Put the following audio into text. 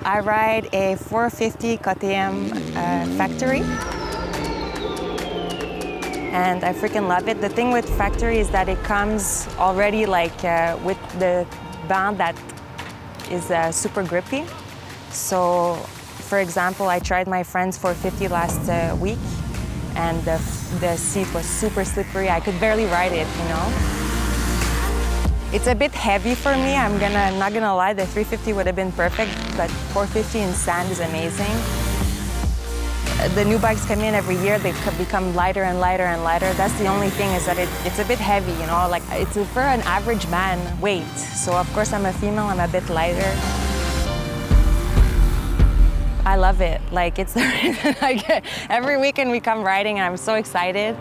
I ride a 450 KTM Factory. And I freaking love it. The thing with Factory is that it comes already with the band that is super grippy. So, for example, I tried my friend's 450 last week, and the seat was super slippery. I could barely ride it, you know. It's a bit heavy for me. I'm not gonna lie, the 350 would have been perfect, but 450 in sand is amazing. The new bikes come in every year, they become lighter and lighter and lighter. That's the only thing, is that it's a bit heavy, you know, like it's for an average man weight. So of course I'm a female, I'm a bit lighter. I love it. Like, it's the reason I get, every weekend we come riding and I'm so excited.